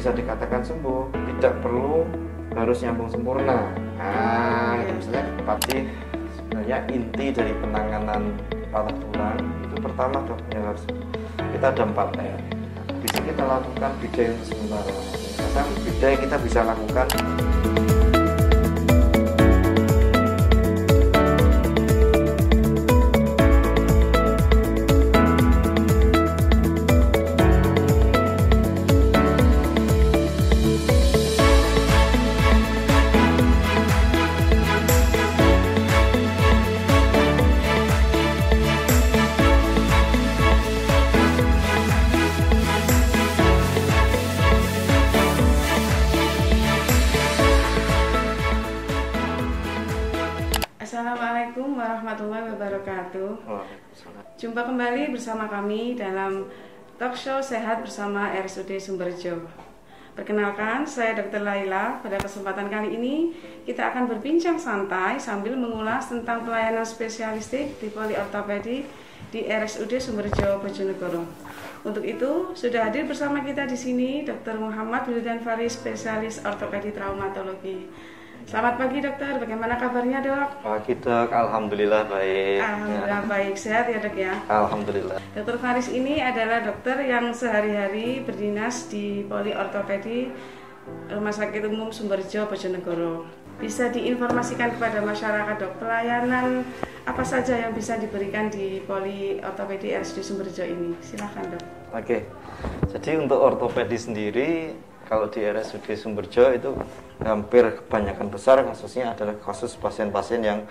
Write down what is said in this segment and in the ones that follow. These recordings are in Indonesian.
bisa dikatakan sembuh, tidak perlu harus nyambung sempurna. Nah, itu misalnya patih, sebenarnya inti dari penanganan patah tulang itu pertama dok, yang harus kita ada 4R. Bisa kita lakukan bidai untuk sementara. Kadang bidai kita bisa lakukan Assalamualaikum warahmatullahi wabarakatuh. Jumpa kembali bersama kami dalam talk show Sehat bersama RSUD Sumberjo. Perkenalkan, saya Dr. Laila. Pada kesempatan kali ini kita akan berbincang santai sambil mengulas tentang pelayanan spesialistik di poliortopedi di RSUD Sumberjo Bojonegoro. Untuk itu sudah hadir bersama kita di sini Dr. Muhammad Wildan Faris, spesialis ortopedi traumatologi. Selamat pagi dokter, bagaimana kabarnya dok? pagi dok, alhamdulillah baik. Alhamdulillah baik, sehat ya dok ya? Alhamdulillah. Dokter Faris ini adalah dokter yang sehari-hari berdinas di poliortopedi Rumah Sakit Umum Sumberjo Bojonegoro. Bisa diinformasikan kepada masyarakat dok, pelayanan apa saja yang bisa diberikan di poliortopedi RSUD Sumberjo ini? Silakan dok. Oke, jadi untuk ortopedi sendiri kalau di RSUD Sumberjo itu hampir kebanyakan besar kasusnya adalah kasus pasien-pasien yang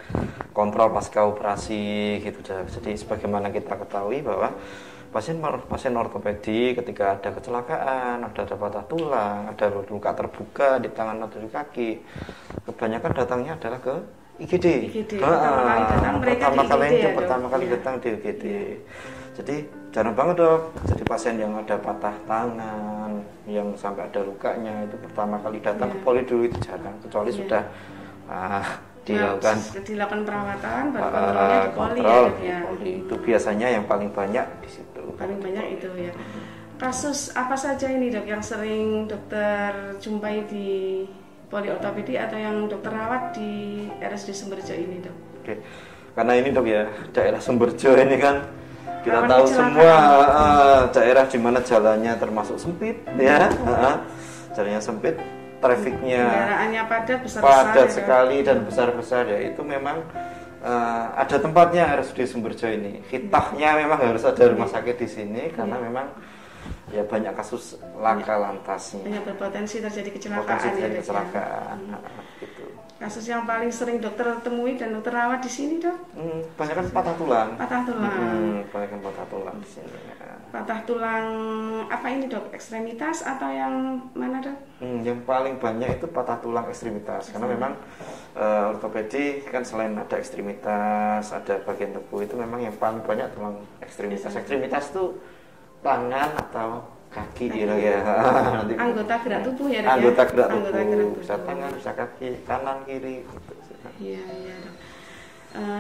kontrol pasca operasi gitu. Jadi sebagaimana kita ketahui bahwa pasien ortopedi ketika ada kecelakaan, ada patah tulang, ada luka terbuka di tangan atau di kaki, kebanyakan datangnya adalah ke IGD. Pertama kali datang di IGD. Jadi jarang banget dok. Jadi pasien yang ada patah tangan, yang sampai ada lukanya itu pertama kali datang ke poli dulu itu jarang, kecuali sudah dilakukan perawatan, baru kontrolnya di poli ya. Poli itu biasanya yang paling banyak di situ. Paling banyak itu ya. Kasus apa saja ini dok yang sering dokter jumpai di poliortopedi atau yang dokter rawat di RSUD Sumberjo ini dok? Oke, karena ini dok ya daerah Sumberjo ini kan kita tahu semua daerah di mana jalannya termasuk sempit ya, jalannya sempit, trafiknya kendaraannya padat sekali dan besar-besar ya, itu memang ada tempatnya RSUD Sumberjo ini. Hitahnya memang harus ada rumah sakit di sini karena memang ya banyak kasus laka lantasnya. Banyak berpotensi terjadi kecelakaan. Gitu. Kasus yang paling sering dokter temui dan dokter rawat di sini dok? Banyak kan patah tulang. Banyak kan patah tulang di sini. Patah tulang apa ini dok? Ekstremitas atau yang mana dok? Yang paling banyak itu patah tulang ekstremitas. Karena memang ortopedi kan selain ada ekstremitas, ada bagian tubuh, itu memang yang paling banyak tulang ekstremitas. Ekstremitas itu tangan atau kaki gitu ya. Nanti anggota gerak tubuh ya dok? Anggota gerak tubuh. Bisa tangan, bisa kaki, kanan, kiri gitu. Iya dok.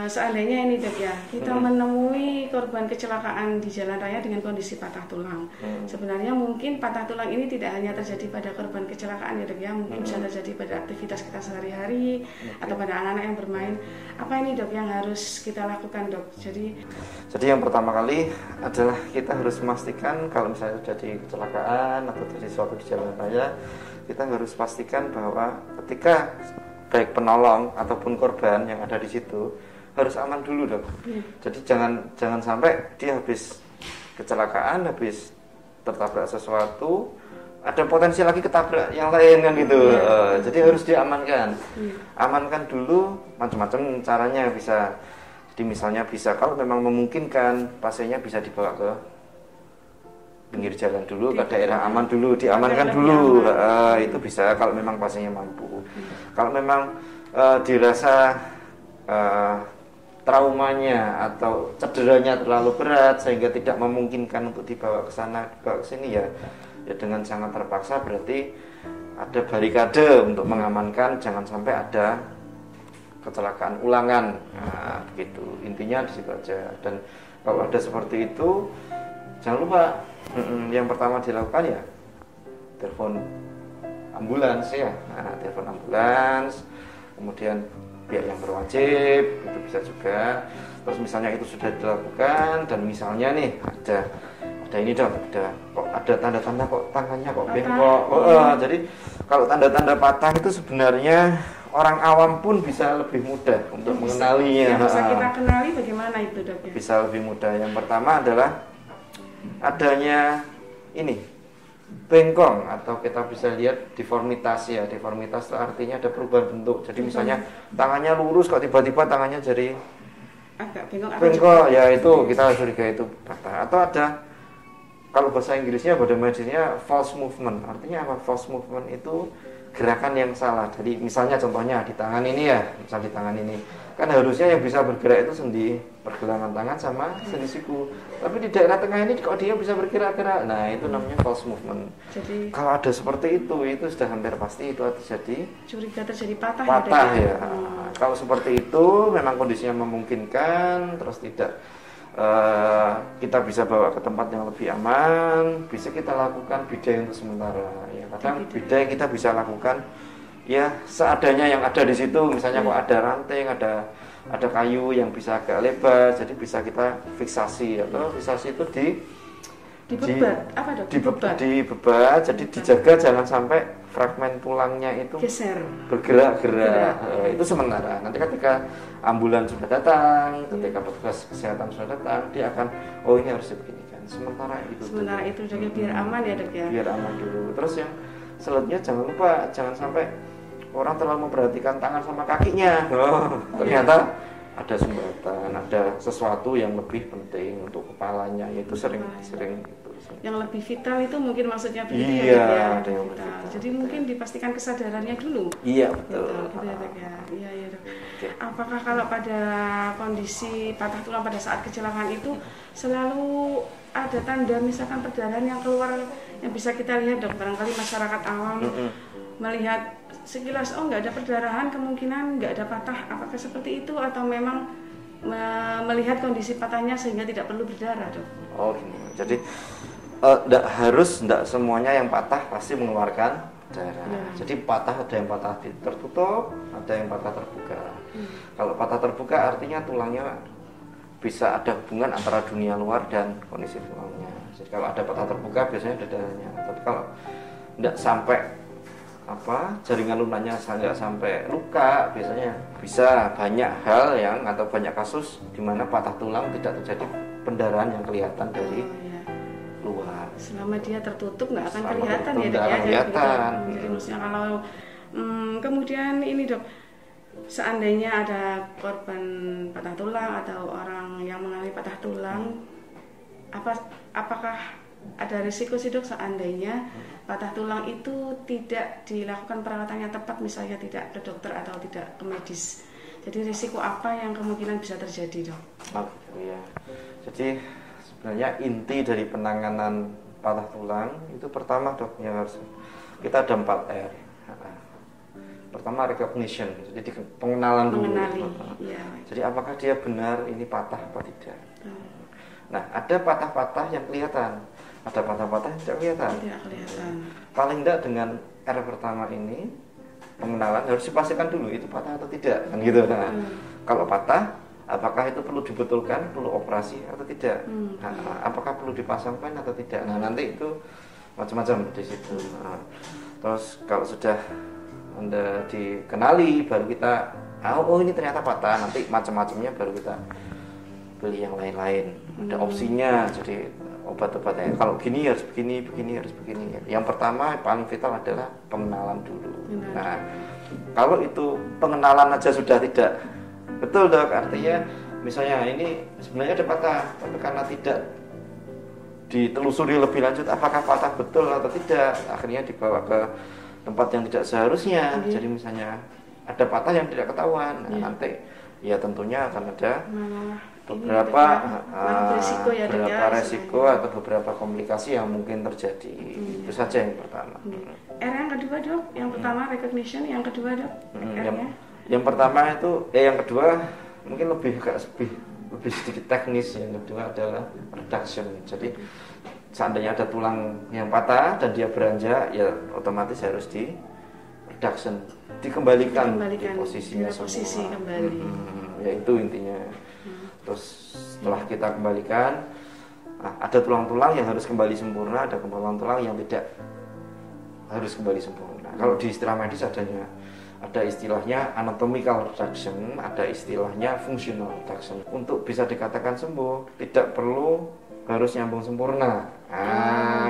Seandainya ini dok ya, kita menemui korban kecelakaan di jalan raya dengan kondisi patah tulang. Sebenarnya mungkin patah tulang ini tidak hanya terjadi pada korban kecelakaan ya dok ya, mungkin bisa terjadi pada aktivitas kita sehari-hari atau pada anak-anak yang bermain. Apa ini dok yang harus kita lakukan dok? Jadi yang pertama kali adalah kita harus memastikan kalau misalnya terjadi kecelakaan atau terjadi sesuatu di jalan raya, kita harus pastikan bahwa ketika baik penolong ataupun korban yang ada di situ harus aman dulu dok. Jadi jangan sampai dia habis kecelakaan, habis tertabrak sesuatu, ada potensi lagi ketabrak yang lain kan gitu. Jadi harus diamankan. Amankan dulu, macam-macam caranya bisa. Jadi misalnya bisa kalau memang memungkinkan pasiennya bisa dibawa ke pinggir jalan dulu, ke daerah aman dulu, diamankan dulu. Itu bisa kalau memang pasiennya mampu. Kalau memang dirasa traumanya atau cederanya terlalu berat sehingga tidak memungkinkan untuk dibawa ke sana, dibawa ke sini ya dengan sangat terpaksa, berarti ada barikade untuk mengamankan jangan sampai ada kecelakaan ulangan. Begitu. Intinya di situ aja. Dan kalau ada seperti itu, jangan lupa yang pertama dilakukan ya telepon ambulans ya, nah, telepon ambulans, kemudian pihak yang berwajib itu bisa juga. Terus misalnya itu sudah dilakukan dan misalnya nih ada ini dong, kok ada tanda-tanda kok tangannya kok bengkok. Jadi kalau tanda-tanda patah itu sebenarnya orang awam pun bisa lebih mudah untuk mengenalinya. Yang bisa kita kenali bagaimana itu, Dok? Ya? Bisa lebih mudah. Yang pertama adalah adanya ini bengkong, atau kita bisa lihat deformitas ya. Deformitas itu artinya ada perubahan bentuk. Jadi misalnya tangannya lurus kok tiba-tiba tangannya jadi agak bengkok, ya itu kita curiga itu patah. Atau ada, kalau bahasa Inggrisnya, bahasa medisnya false movement. Artinya apa? False movement itu gerakan yang salah. Jadi misalnya contohnya di tangan ini ya, misal di tangan ini kan harusnya yang bisa bergerak itu sendi pergelangan tangan sama sendi siku, tapi di daerah tengah ini kok dia bisa bergerak-gerak. Nah itu namanya false movement. Jadi kalau ada seperti itu sudah hampir pasti itu terjadi curiga terjadi patah ya. Kalau seperti itu memang kondisinya memungkinkan, terus tidak kita bisa bawa ke tempat yang lebih aman, bisa kita lakukan bidai untuk sementara ya. Kadang bidai kita bisa lakukan ya seadanya yang ada di situ. Misalnya kok ada ranting, ada kayu yang bisa agak lebar, jadi bisa kita fiksasi, atau fiksasi itu dibebat, apa dok? Dibebat, jadi dijaga jangan sampai fragmen tulangnya itu geser, bergerak-gerak. Itu sementara. Nanti ketika ambulans sudah datang, ketika petugas kesehatan sudah datang, dia akan ini harus dibeginikan. Sementara itu dok, biar aman ya dok ya. Biar aman dulu. Terus yang selanjutnya jangan sampai orang terlalu memperhatikan tangan sama kakinya. Ternyata ada sumbatan, ada sesuatu yang lebih penting untuk kepalanya, yaitu sering itu. Yang lebih vital itu mungkin maksudnya begitu ya. Ada yang vital. Jadi mungkin dipastikan kesadarannya dulu. Iya betul. Gitu ya dok ya. Iya dok. Apakah kalau pada kondisi patah tulang pada saat kecelakaan itu selalu ada tanda misalkan perdarahan yang keluar yang bisa kita lihat dok? Barangkali masyarakat awam melihat sekilas nggak ada perdarahan, kemungkinan nggak ada patah. Apakah seperti itu atau memang melihat kondisi patahnya sehingga tidak perlu berdarah dok? Gini. Jadi tidak semuanya yang patah pasti mengeluarkan darah. Jadi patah ada yang patah tertutup, ada yang patah terbuka. Kalau patah terbuka artinya tulangnya bisa ada hubungan antara dunia luar dan kondisi tulangnya. Jadi kalau ada patah terbuka biasanya ada darahnya. Tapi kalau tidak sampai jaringan lunanya nggak sampai luka, biasanya bisa banyak hal yang atau banyak kasus di mana patah tulang tidak terjadi pendarahan yang kelihatan dari luar. Selama dia tertutup nggak akan kelihatan ya dok ya. Jadi maksudnya kalau kemudian ini dok, seandainya ada korban patah tulang atau orang yang mengalami patah tulang, apakah ada risiko sih dok seandainya patah tulang itu tidak dilakukan perawatan yang tepat, misalnya tidak ke dokter atau tidak ke medis? Jadi risiko apa yang kemungkinan bisa terjadi dok? Jadi sebenarnya inti dari penanganan patah tulang itu pertama dok yang harus kita ada 4R. Pertama recognition, jadi pengenalan dulu. Jadi apakah dia benar ini patah atau tidak? Nah ada patah-patah yang kelihatan, ada patah-patah yang tidak kelihatan. Paling tidak dengan R pertama ini pengenalan harus dipastikan dulu itu patah atau tidak, kan gitu. Nah, kalau patah, apakah itu perlu dibetulkan, perlu operasi atau tidak? Apakah perlu dipasangkan atau tidak? Nah nanti itu macam-macam di situ. Terus kalau sudah Anda dikenali, baru kita ini ternyata patah. Nanti macam-macamnya baru kita beli yang lain-lain. Ada opsinya, jadi obat-obatnya. Kalau gini harus begini, begini harus begini. Yang pertama paling vital adalah pengenalan dulu. Nah, kalau itu pengenalan aja sudah tidak betul dok, artinya misalnya ini sebenarnya ada patah, tapi karena tidak ditelusuri lebih lanjut apakah patah betul atau tidak, akhirnya dibawa ke tempat yang tidak seharusnya. Jadi misalnya ada patah yang tidak ketahuan, nanti ya tentunya akan ada beberapa resiko atau beberapa komplikasi yang mungkin terjadi. Itu saja yang pertama. R yang kedua dok, yang pertama recognition, yang kedua dok yang pertama itu yang kedua mungkin lebih sedikit teknis. Yang kedua adalah reduction. Jadi seandainya ada tulang yang patah dan dia beranjak, ya otomatis harus di reduction, dikembalikan di posisinya posisi semua. Kembali. Ya itu intinya. Terus setelah kita kembalikan, ada tulang-tulang yang harus kembali sempurna, ada tulang-tulang yang tidak harus kembali sempurna. Kalau di istilah medis ada istilahnya anatomical reduction, ada istilahnya functional reduction. Untuk bisa dikatakan sembuh, tidak perlu harus nyambung sempurna.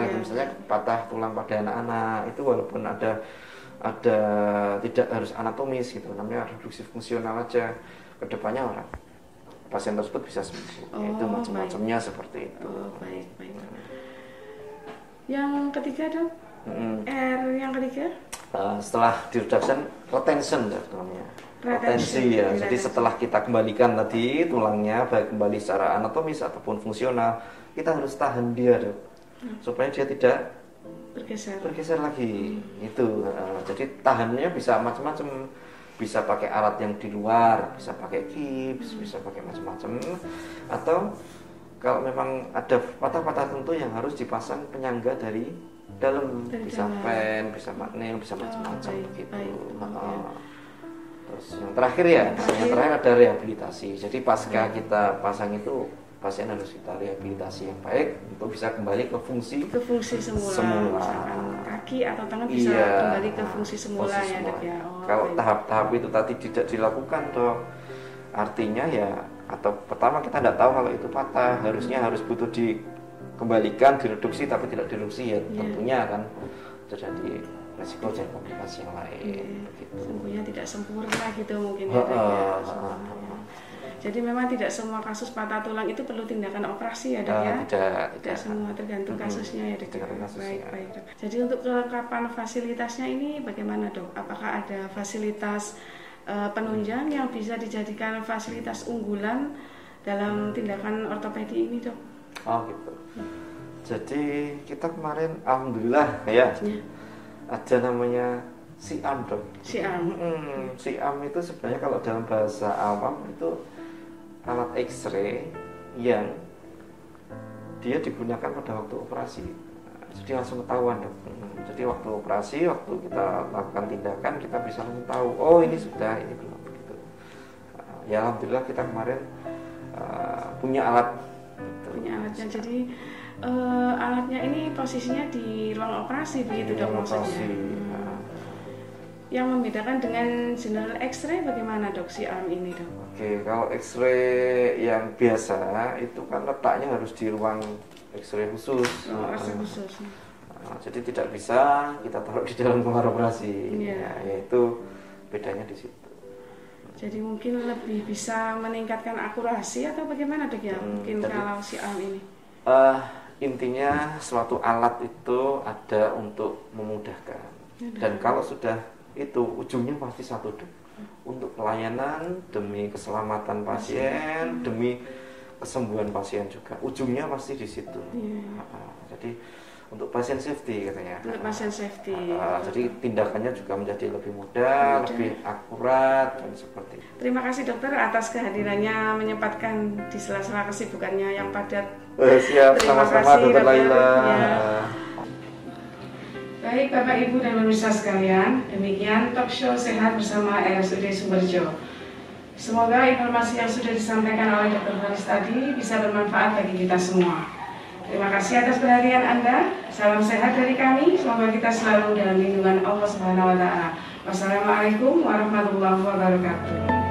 Itu misalnya patah tulang pada anak-anak, itu walaupun ada tidak harus anatomis gitu, namanya reduksi fungsional aja. Kedepannya orang pasien tersebut bisa sembuh. Itu macam-macamnya seperti itu. Baik. Yang ketiga dok, R yang ketiga? Setelah di reduction, retention namanya. Retensi ya. Jadi setelah kita kembalikan tadi tulangnya, baik kembali secara anatomis ataupun fungsional, kita harus tahan dia dok, supaya dia tidak bergeser lagi. Itu. Jadi tahannya bisa macam-macam. Bisa pakai alat yang di luar, bisa pakai gips, bisa pakai macam-macam, atau kalau memang ada patah-patah tertentu yang harus dipasang penyangga dari dalam, bisa pen, bisa magnet, bisa macam-macam begitu. Terus yang terakhir ada rehabilitasi. Jadi pasca kita pasang itu, pasien harus kita rehabilitasi yang baik untuk bisa kembali ke fungsi semula. Misalkan kaki atau tangan bisa kembali ke fungsi semula ya dok ya. Kalau tahap-tahap itu tadi tidak dilakukan dok, artinya ya, atau pertama kita tidak tahu kalau itu patah, harus butuh dikembalikan, direduksi, tapi tidak direduksi ya tentunya kan terjadi resiko dan komplikasi yang lain. Begitu. Sembuhnya tidak sempurna gitu mungkin ya dok ya. Jadi memang tidak semua kasus patah tulang itu perlu tindakan operasi ya dok ya? Tidak semua, tergantung kasusnya ya dok. Baik dok. Jadi untuk kelengkapan fasilitasnya ini bagaimana dok? Apakah ada fasilitas penunjang yang bisa dijadikan fasilitas unggulan dalam tindakan ortopedi ini dok? Oh gitu. Jadi kita kemarin alhamdulillah ya ada namanya SIAM dok. SIAM itu sebenarnya kalau dalam bahasa awam itu alat X-ray yang dia digunakan pada waktu operasi. Jadi langsung ketahuan dok. Jadi waktu operasi, waktu kita lakukan tindakan, kita bisa langsung tahu, oh ini sudah, ini belum begitu. Ya alhamdulillah kita kemarin punya alat. Punya alatnya. Jadi alatnya ini posisinya di ruang operasi begitu dok maksudnya. Yang membedakan dengan general X-ray bagaimana dok si arm ini dok? Oke, kalau X-ray yang biasa itu kan letaknya harus di ruang X-ray khusus. Khusus. Jadi tidak bisa kita taruh di dalam kamar operasi. Yaitu bedanya di situ. Jadi mungkin lebih bisa meningkatkan akurasi atau bagaimana dok ya? Mungkin kalau si arm ini? Intinya suatu alat itu ada untuk memudahkan. Dan kalau sudah itu ujungnya pasti satu dok, untuk pelayanan demi keselamatan pasien, demi kesembuhan pasien juga, ujungnya pasti di situ. Jadi untuk pasien safety katanya. Untuk pasien safety. Jadi tindakannya juga menjadi lebih mudah, lebih akurat dan seperti itu. Terima kasih dokter atas kehadirannya, menyempatkan di sela-sela kesibukannya yang padat. Siap, sama-sama dokter Laila. Baik Bapak Ibu dan pemirsa sekalian, demikian talk show sehat bersama RSUD Sumberjo. Semoga informasi yang sudah disampaikan oleh Dr. Faris tadi bisa bermanfaat bagi kita semua. Terima kasih atas perhatian Anda. Salam sehat dari kami. Semoga kita selalu dalam lindungan Allah Subhanahu wa taala. Wassalamualaikum warahmatullahi wabarakatuh.